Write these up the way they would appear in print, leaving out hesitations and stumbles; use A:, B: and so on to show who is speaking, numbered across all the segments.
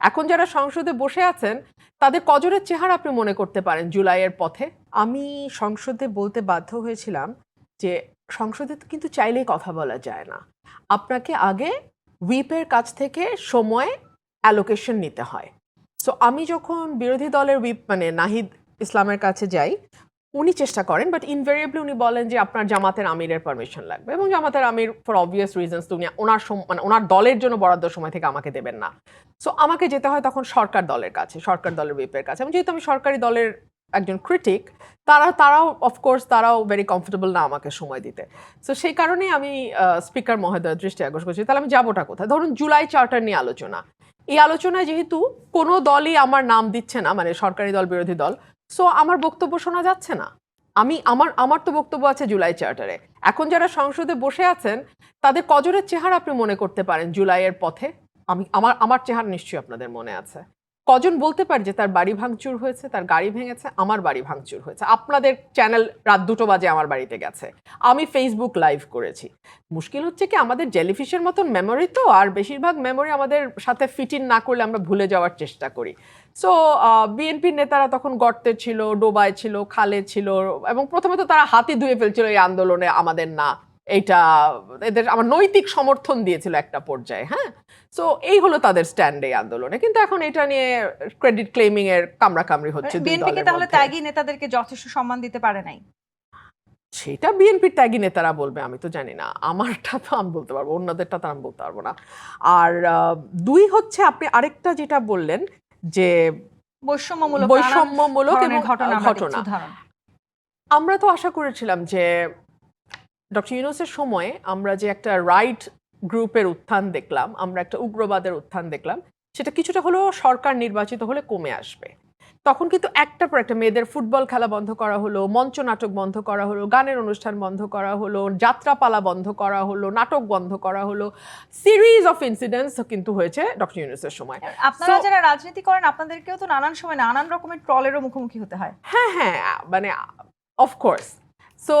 A: এখন যারা সংসদে বসে আছেন তাদের কজনের চেহারা আপনি মনে করতে পারেন জুলাইয়ের পথে? আমি সংসদে বলতে বাধ্য হয়েছিলাম যে সংসদে তো কিন্তু চাইলেই কথা বলা যায় না, আপনাকে আগে হুইপের কাছ থেকে সময় অ্যালোকেশন নিতে হয়। সো আমি যখন বিরোধী দলের হুইপ মানে নাহিদ ইসলামের কাছে যাই, উনি চেষ্টা করেন বাট ইনভেরিয়েবলি উনি বলেন যে আপনার জামাতের আমিরের পারমিশন লাগবে, এবং জামাতের আমির ফর অবভিয়াস রিজনস উনি ওনার মানে ওনার দলের জন্য বরাদ্দ সময় থেকে আমাকে দেবেন না। সো আমাকে যেতে হয় তখন সরকার দলের কাছে, সরকার দলের হুইপের কাছে। এবং যেহেতু আমি সরকারি দলের একজন ক্রিটিক, তারাও অফকোর্স তারাও ভেরি কমফোর্টেবল না আমাকে সময় দিতে। সো সেই কারণেই আমি স্পিকার মহোদয়ের দৃষ্টি আকর্ষণ করছি, তাহলে আমি যাবোটা কোথায়? ধরুন জুলাই চার্টার নিয়ে আলোচনা, এই আলোচনায় যেহেতু কোনো দলই আমার নাম দিচ্ছে না, মানে সরকারি দল বিরোধী দল, সো আমার বক্তব্য শোনা যাচ্ছে না। আমার তো বক্তব্য আছে জুলাই চার্টারে। এখন যারা সংসদে বসে আছেন তাদের কজনের চেহারা আপনি মনে করতে পারেন জুলাইয়ের পথে? আমার চেহারা নিশ্চয়ই আপনাদের মনে আছে। কজন বলতে পারে যে তার বাড়ি ভাঙচুর হয়েছে, তার গাড়ি ভেঙেছে? আমার বাড়ি ভাঙচুর হয়েছে, আপনাদের চ্যানেল রাত 2টো বাজে আমার বাড়িতে গেছে, আমি ফেসবুক লাইভ করেছি। মুশকিল হচ্ছে কি, আমাদের জেলিফিশের মতন মেমোরি তো, আর বেশিরভাগ মেমোরি আমাদের সাথে ফিট ইন না করলে আমরা ভুলে যাওয়ার চেষ্টা করি। সো বিএনপির নেতারা তখন গর্তে ছিল, ডোবায় ছিল, খালে ছিল, এবং প্রথমে তো তারা হাতি ধুয়ে ফেলছিল এই আন্দোলনে আমাদের না, এইটা এদের আমার নৈতিক সমর্থন দিয়েছিল একটা পর্যায়ে। হ্যাঁ, সো এই হলো তাদের স্ট্যান্ড এই আন্দোলনে। কিন্তু এখন এটা নিয়ে ক্রেডিট ক্লেমিং এর কামড়াকামড়ি হচ্ছে।
B: বিএনপি তাহলে ত্যাগী নেতাদেরকে যথেষ্ট সম্মান দিতে পারে নাই?
A: সেটা বিএনপির ত্যাগী নেতারা বলবে, আমি তো জানি না। আমারটা তো আমি বলতে পারবো, অন্যদেরটা তো আমি বলতে পারবো না। আর দুই হচ্ছে আপনি আরেকটা যেটা বললেন যে বৈষম্যমূলক এবং ঘটনা, আমরা তো আশা করেছিলাম যে ডক্টর ইউনূসের সময়ে আমরা যে একটা রাইট গ্রুপের উত্থান দেখলাম, আমরা একটা উগ্রবাদের উত্থান দেখলাম, সেটা কিছুটা হলেও সরকার নির্বাচিত হলে কমে আসবে। তখন কিন্তু একটা পর একটা মেয়েদের ফুটবল খেলা বন্ধ করা হলো, মঞ্চ নাটক বন্ধ করা হলো, গানের অনুষ্ঠান বন্ধ করা হলো, যাত্রাপালা বন্ধ করা হলো, নাটক বন্ধ করা হলো, সিরিজ অফ ইনসিডেন্টস কিন্তু হয়েছে ডক্টর ইউনূসের সময়।
B: আপনারা যারা রাজনীতি করেন আপনাদেরকেও তো নানান সময় নানান রকমের ট্রলেরও মুখোমুখি হতে হয়।
A: হ্যাঁ, মানে অফকোর্স। সো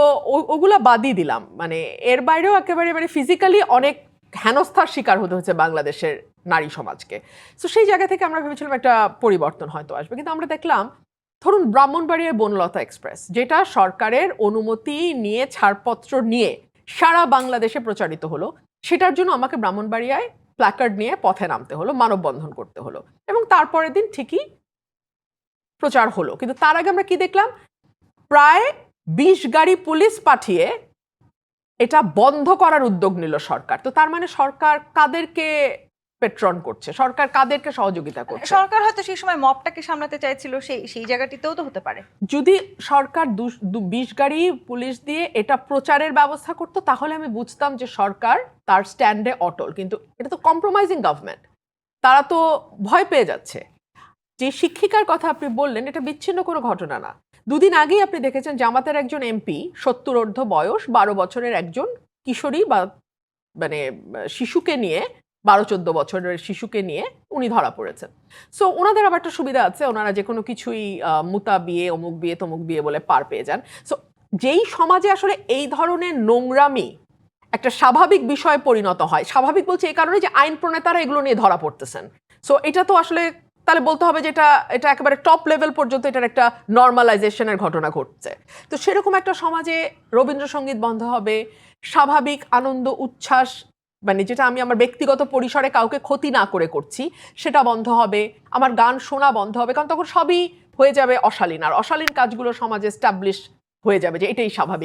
A: ওগুলা বাদই দিলাম, মানে এর বাইরেও একেবারে মানে ফিজিক্যালি অনেক হেনস্থার শিকার হতে হচ্ছে বাংলাদেশের নারী সমাজকে। সো সেই জায়গা থেকে আমরা ভেবেছিলাম একটা পরিবর্তন হয়তো আসবে, কিন্তু আমরা দেখলাম ধরুন ব্রাহ্মণবাড়িয়ার বনলতা এক্সপ্রেস, যেটা সরকারের অনুমতি নিয়ে ছাড়পত্র নিয়ে সারা বাংলাদেশে প্রচারিত হলো, সেটার জন্য আমাকে ব্রাহ্মণবাড়িয়ায় প্ল্যাকার্ড নিয়ে পথে নামতে হলো, মানববন্ধন করতে হলো, এবং তারপরের দিন ঠিকই প্রচার হলো। কিন্তু তার আগে আমরা কি দেখলাম, প্রায় 20 গাড়ি পুলিশ পাঠিয়ে এটা বন্ধ করার উদ্যোগ নিল সরকার। তো তার মানে সরকার কাদেরকে পেট্রন করছে, সরকার কাদেরকে সহযোগিতা করছে?
B: সরকার হয়তো সেই সময় মবটাকে সামলাতে চাইছিল, সেই জায়গাটিতেও তো হতে পারে।
A: যদি সরকার 20 গাড়ি পুলিশ দিয়ে এটা প্রচারের ব্যবস্থা করতো তাহলে আমি বুঝতাম যে সরকার তার স্ট্যান্ডে অটল, কিন্তু এটা তো কম্প্রোমাইজিং গভর্নমেন্ট, তারা তো ভয় পেয়ে যাচ্ছে। যে শিক্ষিকার কথা আপনি বললেন, এটা বিচ্ছিন্ন কোনো ঘটনা না। দুদিন আগেই আপনি দেখেছেন জামাতের একজন এমপি, 70 বয়স, 12 বছরের একজন কিশোরী বা মানে শিশুকে নিয়ে, 12-14 বছরের শিশুকে নিয়ে উনি ধরা পড়েছেন। সো ওনাদের আবার একটা সুবিধা আছে, ওনারা যে কোনো কিছুই মুতা বিয়ে, অমুক বিয়ে, তমুক বিয়ে বলে পার পেয়ে যান। সো যেই সমাজে আসলে এই ধরনের নোংরামি একটা স্বাভাবিক বিষয়ে পরিণত হয়, স্বাভাবিক বলছে এই কারণে যে আইন প্রণেতারা এগুলো নিয়ে ধরা পড়তেছেন। সো এটা তো আসলে তাহলে বলতে হবে যে এটা একেবারে টপ লেভেল পর্যন্ত এটার একটা নর্মালাইজেশনের ঘটনা ঘটছে। তো সেরকম একটা সমাজে রবীন্দ্রসঙ্গীত বন্ধ হবে, স্বাভাবিক আনন্দ উচ্ছ্বাস, মানে যেটা আমি আমার ব্যক্তিগত পরিসরে কাউকে ক্ষতি না করে করছি, সেটা বন্ধ হবে, আমার গান শোনা বন্ধ হবে, কারণ তখন সবই হয়ে যাবে অশালীন, আর অশালীন কাজগুলো সমাজে এস্টাবলিশ হয়ে যাবে যে এটাই স্বাভাবিক।